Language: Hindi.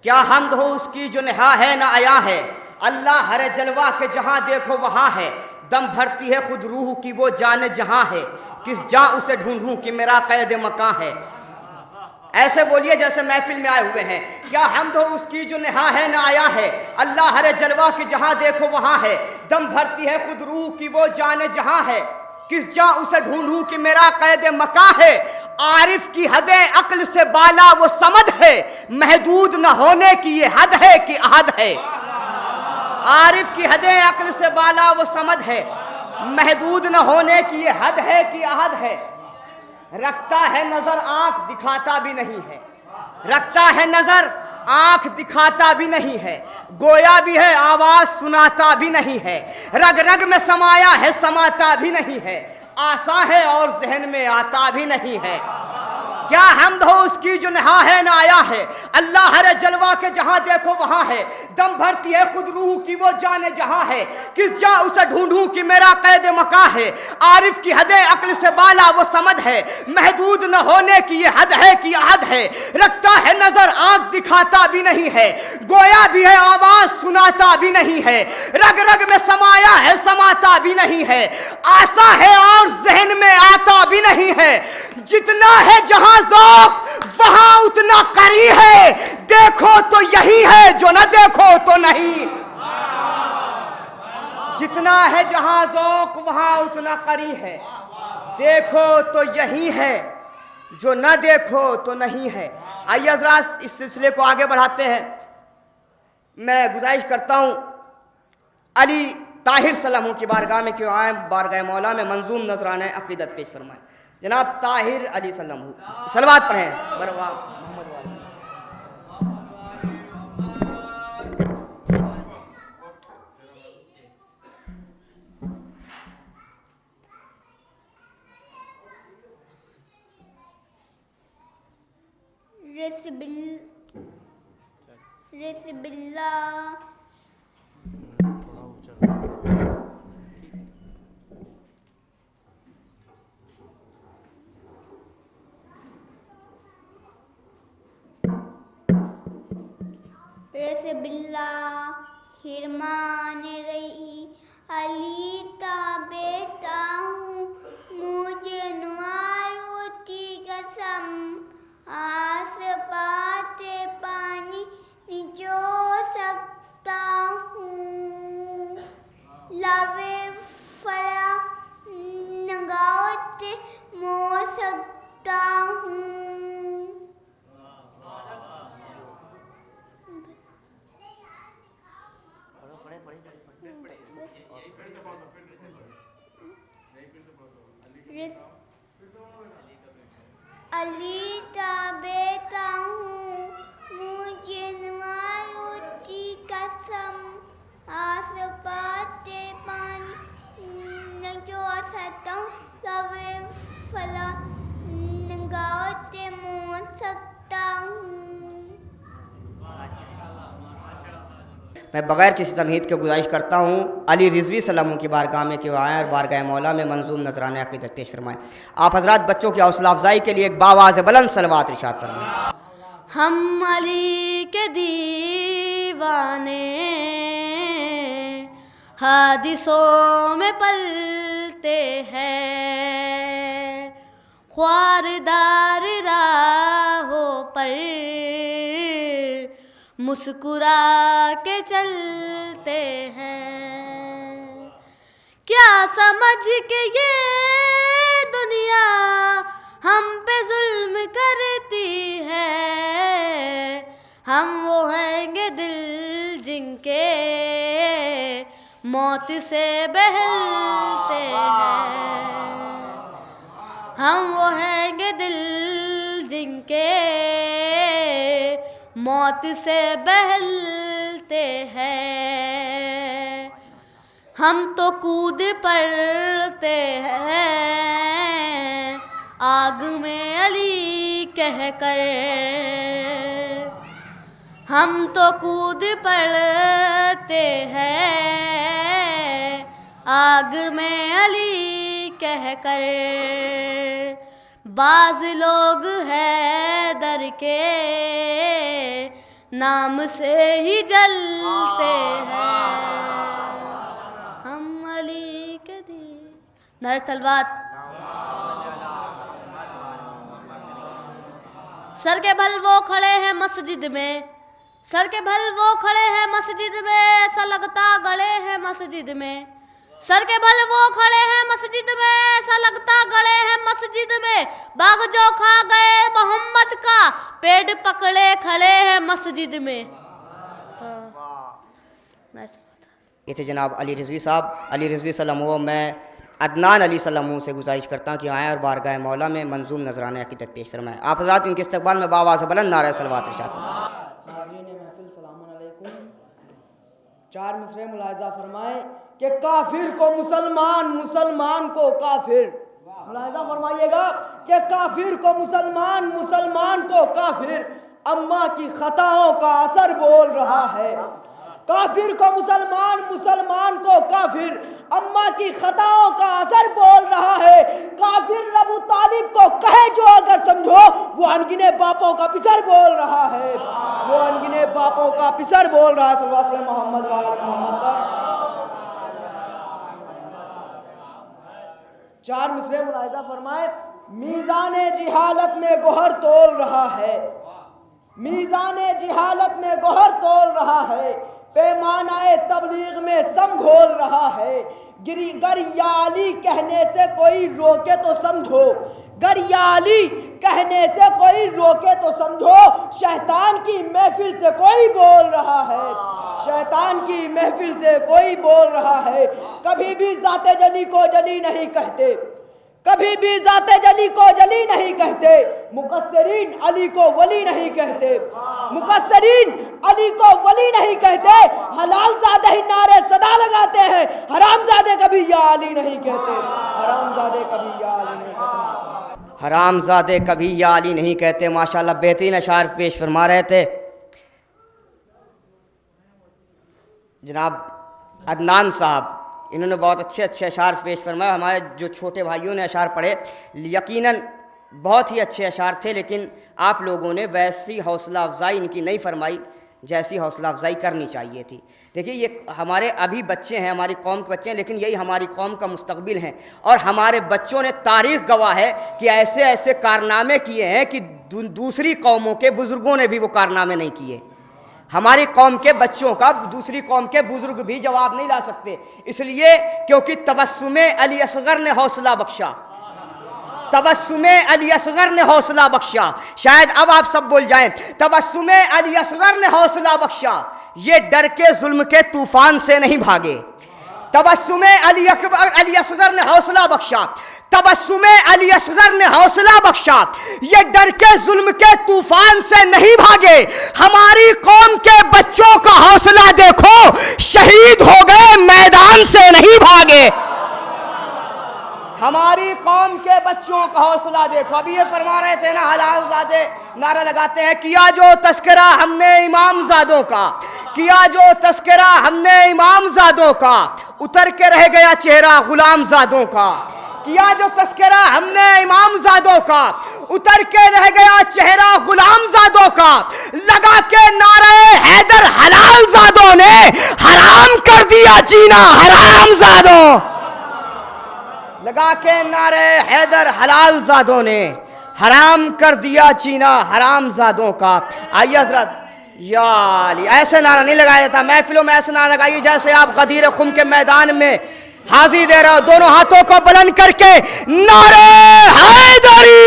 क्या हमद हो उसकी जो नेहा है न आया है। अल्लाह हर जलवा के जहाँ देखो वहाँ है। दम भरती है खुद रूह की वो जाने जहाँ है। किस जहाँ उसे ढूंढूं कि मेरा कैद मकां है। ऐसे बोलिए जैसे महफिल में आए हुए हैं। क्या हमद हो उसकी जो नेहा है न आया है। अल्लाह हर जलवा के जहाँ देखो वहाँ है। दम भरती है खुद रूह की वो जाने जहाँ है। किस जहाँ उसे ढूंढूं कि मेरा कैद मकां है। आरिफ की हदें अक्ल से बाला वो समद है। महदूद न होने की ये हद है कि अहद है। आरिफ की हदें अक्ल से बाला वो समद है। महदूद न होने की ये हद है कि अहद है। रखता है नजर आंख दिखाता भी नहीं है। रखता है नजर आंख दिखाता भी नहीं है। गोया भी है आवाज सुनाता भी नहीं है। रग रग में समाया है समाता भी नहीं है। आशा है और जहन में आता भी नहीं है। क्या हमद हो उसकी जो नेहा है न आया है। अल्लाह हर जलवा के जहाँ देखो वहाँ है। दम भरती है खुद रूह की वो जाने जहाँ है। किस जा उसे ढूंढूं कि मेरा कैद मकां है। आरिफ की हदें अक्ल से बाला वो समद है। महदूद न होने की ये हद है कि अहद है। रखता है नजर आंख दिखाता भी नहीं है। गोया भी है आवाज सुनाता भी नहीं है। रग रग में समाया है समाता भी नहीं है। आशा है और जहन में आता भी नहीं है। जितना है जहां ज़ौक़ वहां उतना करी है। देखो तो यही है जो न देखो तो नहीं। जितना है जहां ज़ौक़ वहां उतना करी है। देखो तो यही है जो न देखो तो नहीं है। आइए हज़रात इस सिलसिले को आगे बढ़ाते हैं। मैं गुजारिश करता हूं अली ताहिर सलामों की बारगाह में क्यों आए। बारगाह मौला में मंजूम नजराना अक़ीदत पेश फरमाएं। जनाब ताहिर अली सल्लम सलवात पढ़ें बरवा मोहम्मद वाले। रेसिबिल्ला रेसिबिल्ला हिरमान रही अली ता बेटा हूँ मुझे नुआयोती कसम आस पाते पानी निचो सकता हूँ लवे फरा नगावते मो सकता हूँ। अली ता बेटा हूँ मुझे नुआयोती कसम आस पाते पानी न जो सकता हूँ लवे फला नगावते मो सकता हूँ। मैं बगैर किसी तमहीद के गुजारिश करता हूँ अली रिजवी सलामों की बारगाह में क्यों आएँ और बारगाह मौला में मंजूम नजराने अक़ीदत पेश फरमाएँ। आप हजरात बच्चों की हौसला अफजाई के लिए एक बावाज़ बुलंद सलवात इरशाद फरमाएँ। हम अली के दीवाने हादिसों में पलते हैं। ख्वारदार राहों पर मुस्कुरा के चलते हैं। क्या समझ के ये दुनिया हम पे जुल्म करती है। हम वो हैंगे दिल जिनके मौत से बहलते हैं। हम वो हैंगे दिल जिनके मौत से बहलते हैं। हम तो कूद पड़ते हैं आग में अली कहकर। हम तो कूद पड़ते हैं आग में अली कहकर। बाज लोग है दर के नाम से ही जलते हैं हम अली के दिए। नहर सलवात। सर के बल वो खड़े हैं मस्जिद में, सर के बल वो खड़े हैं मस्जिद में, ऐसा लगता गड़े हैं मस्जिद में। सर के बल वो खड़े हैं मस्जिद में, ऐसा लगता गड़े हैं मस्जिद में। बाग जो खा गए मोहम्मद का, पेड़ पकड़े खड़े हैं मस्जिद में। ये थे जनाब अली रिजवी साहब। अली रिजवी सल्लल्लाहु। मैं अदनान अली सल्लल्लाहु से गुजारिश करता हूँ कि आएँ और बारगाह मौला में मंजूम नजराना अक़ीदत पेश फरमाएँ। आप हज़रात इनके इस्तक़बाल में बावाज़ बुलंद नारे सलवात इरशाद। चार मिसरे मुलाहिज़ा फरमाए कि काफिर को मुसलमान, मुसलमान को काफिर। मुलाहिज़ा फरमाइएगा कि काफिर को मुसलमान, मुसलमान को काफिर। अम्मा की खताओं का असर बोल रहा है। काफिर को मुसलमान, मुसलमान को काफिर। अम्मा की खताओं का असर बोल रहा है। काफिर अबू तालिब को कहे जो अगर समझो, वो अनगिने बापों का पिसर बोल रहा है। वो अनगिने बापों का पिसर बोल रहा है। सल्लल्लाहु अलैहि मोहम्मद व आले मोहम्मद। चार मिसरे मुलाहिज़ा फरमाए। मीज़ाने जिहालत में गोहर तोल रहा है, मीज़ाने जिहालत में गोहर तोल रहा है। पैमानाए तबलीग में सम घोल रहा है। गरियाली कहने से कोई रोके तो समझो, गरियाली कहने से कोई रोके तो समझो। शैतान की महफिल से कोई बोल रहा है, शैतान की महफिल से कोई बोल रहा है। कभी भी ज़ाते जली को जली नहीं कहते, कभी भी ज़ाते जली को जली नहीं कहते। मुकस्सरीन अली को वली नहीं कहते, मुकस्सरीन अली को वली नहीं कहते। हलाल ज़ादे ही नारे सदा लगाते हैं, हराम ज़ादे कभी या अली नहीं कहते, हराम ज़ादे कभी या अली नहीं कहते। हराम ज़ादे कभी या अली नहीं कहते। माशाल्लाह बेहतरीन अशार पेश फरमा रहे थे जनाब अदनान साहब। इन्होंने बहुत अच्छे अच्छे अशार पेश फरमाए। हमारे जो छोटे भाइयों ने अशार पढ़े यकीनन बहुत ही अच्छे अशार थे, लेकिन आप लोगों ने वैसी हौसला अफजाई इनकी नहीं फरमाई जैसी हौसला अफजाई करनी चाहिए थी। देखिए ये हमारे अभी बच्चे हैं, हमारी कौम के बच्चे हैं, लेकिन यही हमारी कौम का मुस्तकबिल हैं। और हमारे बच्चों ने तारीख़ गवाह है कि ऐसे ऐसे कारनामे किए हैं कि दूसरी कौमों के बुज़ुर्गों ने भी वो कारनामे नहीं किए। हमारी कौम के बच्चों का दूसरी कौम के बुजुर्ग भी जवाब नहीं ला सकते, इसलिए क्योंकि तबस्सुमे अली असगर ने हौसला बख्शा, तबस्सुमे अली असगर ने हौसला बख्शा। शायद अब आप सब बोल जाएं, तबस्सुमे अली असगर ने हौसला बख्शा। ये डर के जुल्म के तूफान से नहीं भागे। तबस्सुमे अली असगर ने हौसला बख्शा, तबस्सुमे अली असगर ने हौसला बख्शा। ये डर के जुल्म के तूफान से नहीं भागे। हमारी कौम के बच्चों का हौसला देखो, शहीद हो गए मैदान से नहीं भागे। हमारी कौम के बच्चों का हौसला देखो। अभी ये फरमा रहे थे ना, हलाल ज़ादे नारा लगाते हैं, किया जो तस्करा हमने इमाम ज़ादों का, किया जो तस्करा हमने इमाम ज़ादों का, उतर के रह गया चेहरा गुलाम ज़ादों का। किया जो तस्करा हमने इमाम ज़ादों का, उतर के रह गया चेहरा गुलाम ज़ादों का। लगा के नारे हैदर हलाल ज़ादों ने हराम कर दिया जीना हराम ज़ादों। लगा के नारे हैदर हलाल ज़ादों ने हराम कर दिया जीना हराम ज़ादों का। आइए हज़रत, या अली, ऐसे नारा नहीं लगाया जाता महफिलों में। ऐसे नारा लगाइए जैसे आप गदीर खुम के मैदान में हाजिरी दे रहे हो। दोनों हाथों को बुलंद करके नारे हैदरी।